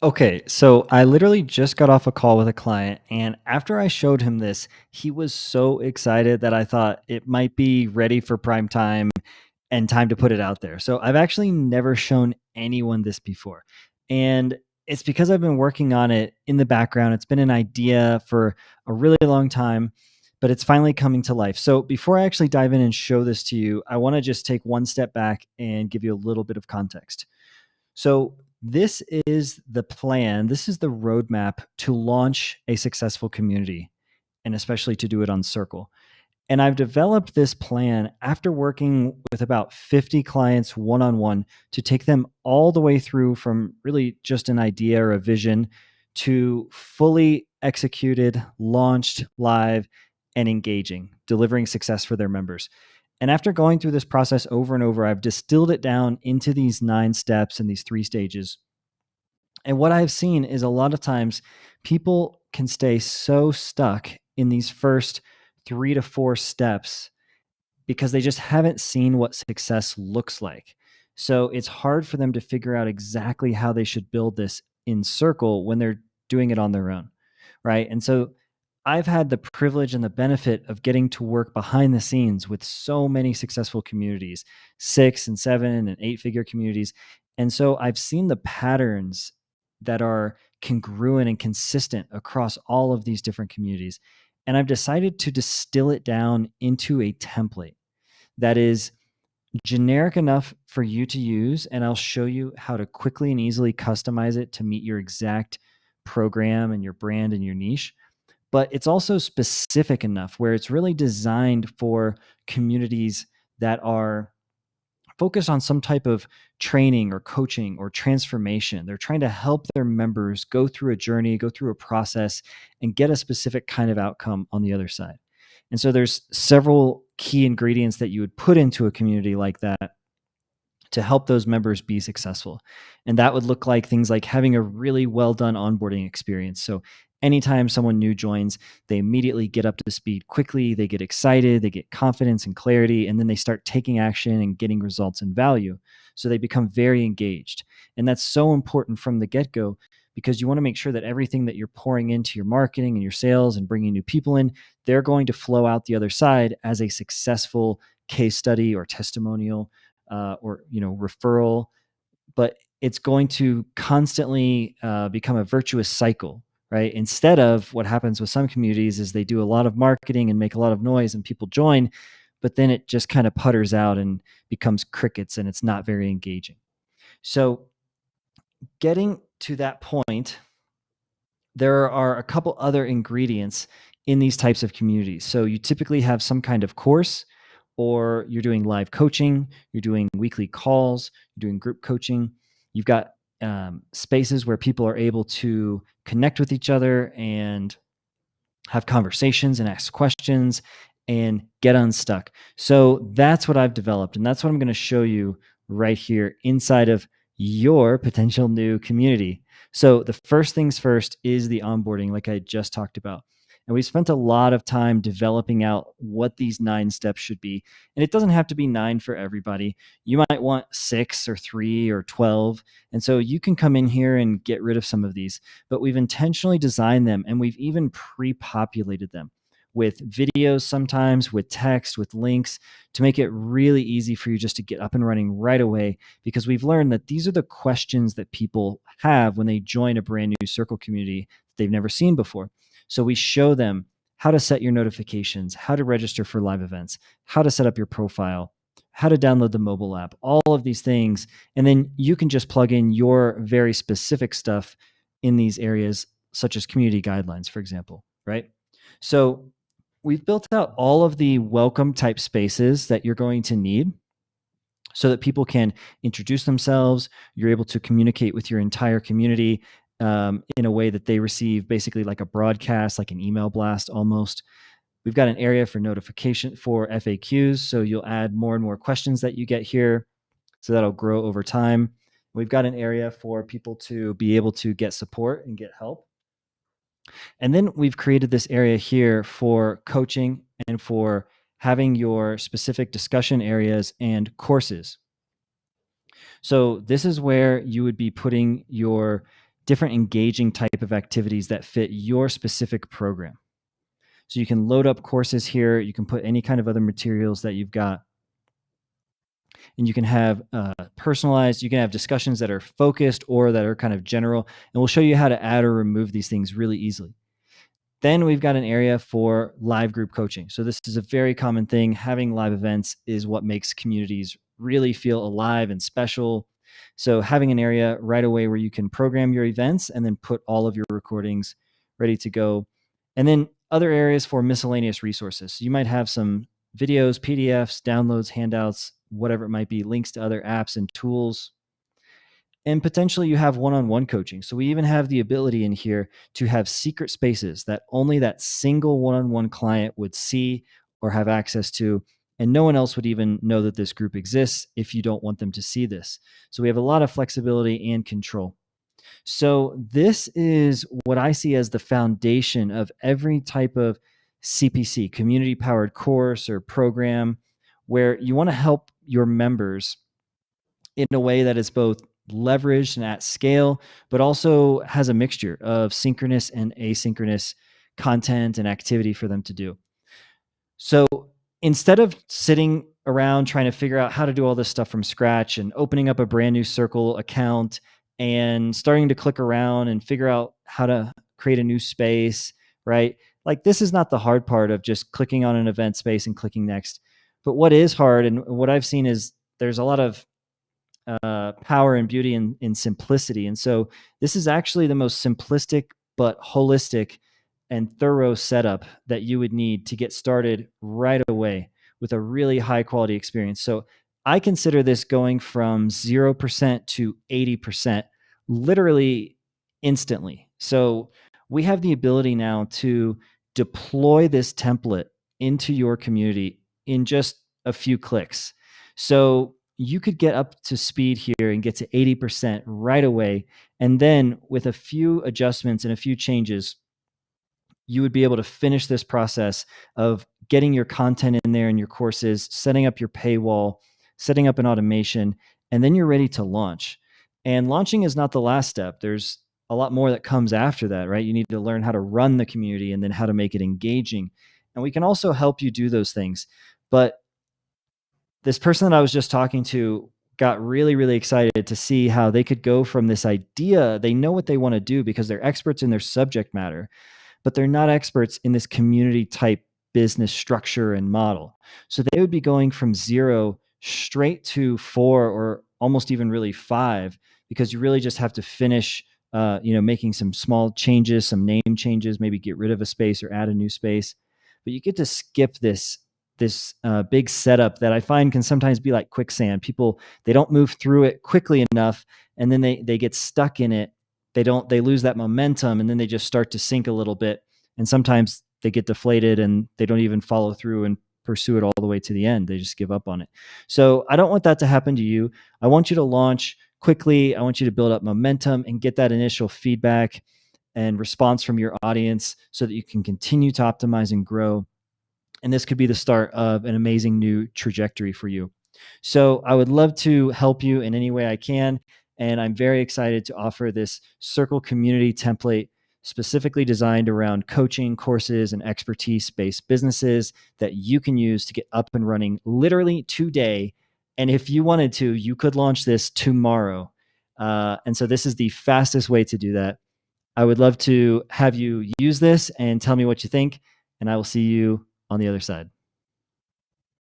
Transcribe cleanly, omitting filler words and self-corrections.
Okay, so I literally just got off a call with a client, and after I showed him this, he was so excited that I thought it might be ready for prime time and time to put it out there. So I've actually never shown anyone this before. And it's because I've been working on it in the background. It's been an idea for a really long time, but it's finally coming to life. So before I actually dive in and show this to you, I want to just take one step back and give you a little bit of context. So, this is the plan. This is the roadmap to launch a successful community and especially to do it on Circle. And I've developed this plan after working with about 50 clients one on one to take them all the way through from really just an idea or a vision to fully executed, launched, live, and engaging, delivering success for their members. And after going through this process over and over, I've distilled it down into these 9 steps and these 3 stages. And what I've seen is a lot of times people can stay so stuck in these first 3 to 4 steps because they just haven't seen what success looks like. So it's hard for them to figure out exactly how they should build this in Circle when they're doing it on their own. Right. And so I've had the privilege and the benefit of getting to work behind the scenes with so many successful communities, 6 and 7 and 8 figure communities. And so I've seen the patterns that are congruent and consistent across all of these different communities. And I've decided to distill it down into a template that is generic enough for you to use. And I'll show you how to quickly and easily customize it to meet your exact program and your brand and your niche. But it's also specific enough where it's really designed for communities that are focused on some type of training or coaching or transformation. They're trying to help their members go through a journey, go through a process, and get a specific kind of outcome on the other side. And so there's several key ingredients that you would put into a community like that to help those members be successful. And that would look like things like having a really well done onboarding experience. So anytime someone new joins, they immediately get up to speed quickly, they get excited, they get confidence and clarity, and then they start taking action and getting results and value. So they become very engaged. And that's so important from the get go because you want to make sure that everything that you're pouring into your marketing and your sales and bringing new people in, they're going to flow out the other side as a successful case study or testimonial or referral, but it's going to constantly become a virtuous cycle, right? Instead of what happens with some communities is they do a lot of marketing and make a lot of noise and people join, but then it just kind of putters out and becomes crickets and it's not very engaging. So getting to that point, there are a couple other ingredients in these types of communities. So you typically have some kind of course, or you're doing live coaching, you're doing weekly calls, you're doing group coaching. You've got spaces where people are able to connect with each other and have conversations and ask questions and get unstuck. So that's what I've developed. And that's what I'm going to show you right here inside of your potential new community. So the first things first is the onboarding, like I just talked about. And we spent a lot of time developing out what these 9 steps should be. And it doesn't have to be 9 for everybody. You might want 6 or 3 or 12. And so you can come in here and get rid of some of these, but we've intentionally designed them and we've even pre-populated them with videos, sometimes with text, with links, to make it really easy for you just to get up and running right away, because we've learned that these are the questions that people have when they join a brand new Circle community that they've never seen before. So we show them how to set your notifications, how to register for live events, how to set up your profile, how to download the mobile app, all of these things. And then you can just plug in your very specific stuff in these areas, such as community guidelines, for example, right? So we've built out all of the welcome type spaces that you're going to need so that people can introduce themselves. You're able to communicate with your entire community in a way that they receive basically like a broadcast, like an email blast almost. We've got an area for notification for FAQs. So you'll add more and more questions that you get here. So that'll grow over time. We've got an area for people to be able to get support and get help. And then we've created this area here for coaching and for having your specific discussion areas and courses. So this is where you would be putting your different engaging type of activities that fit your specific program. So you can load up courses here. You can put any kind of other materials that you've got, and you can have personalized. You can have discussions that are focused or that are kind of general, and we'll show you how to add or remove these things really easily. Then we've got an area for live group coaching. So this is a very common thing. Having live events is what makes communities really feel alive and special. So having an area right away where you can program your events and then put all of your recordings ready to go. And then other areas for miscellaneous resources. So you might have some videos, PDFs, downloads, handouts, whatever it might be, links to other apps and tools, and potentially you have one-on-one coaching. So we even have the ability in here to have secret spaces that only that single one-on-one client would see or have access to, and no one else would even know that this group exists if you don't want them to see this. So we have a lot of flexibility and control. So this is what I see as the foundation of every type of CPC, community powered course or program, where you want to help your members in a way that is both leveraged and at scale, but also has a mixture of synchronous and asynchronous content and activity for them to do. So instead of sitting around trying to figure out how to do all this stuff from scratch and opening up a brand new Circle account and starting to click around and figure out how to create a new space, right? Like, this is not the hard part of just clicking on an event space and clicking next. But what is hard, and what I've seen, is there's a lot of power and beauty in simplicity. And so this is actually the most simplistic but holistic and thorough setup that you would need to get started right away with a really high quality experience. So I consider this going from 0% to 80% literally instantly. So we have the ability now to deploy this template into your community in just a few clicks. So you could get up to speed here and get to 80% right away. And then with a few adjustments and a few changes, you would be able to finish this process of getting your content in there in your courses, setting up your paywall, setting up an automation, and then you're ready to launch. And launching is not the last step. There's a lot more that comes after that, right? You need to learn how to run the community and then how to make it engaging. And we can also help you do those things. But this person that I was just talking to got really, really excited to see how they could go from this idea. They know what they want to do because they're experts in their subject matter, but they're not experts in this community type business structure and model. So they would be going from 0 straight to 4 or almost even really 5, because you really just have to finish making some small changes, some name changes, maybe get rid of a space or add a new space. But you get to skip this big setup that I find can sometimes be like quicksand. People, they don't move through it quickly enough, and then they get stuck in it. They lose that momentum, and then they just start to sink a little bit. And sometimes they get deflated and they don't even follow through and pursue it all the way to the end. They just give up on it. So I don't want that to happen to you. I want you to launch quickly. I want you to build up momentum and get that initial feedback and response from your audience so that you can continue to optimize and grow. And this could be the start of an amazing new trajectory for you. So I would love to help you in any way I can. And I'm very excited to offer this Circle community template specifically designed around coaching, courses, and expertise based businesses that you can use to get up and running literally today. And if you wanted to, you could launch this tomorrow. And so this is the fastest way to do that. I would love to have you use this and tell me what you think. And I will see you on the other side.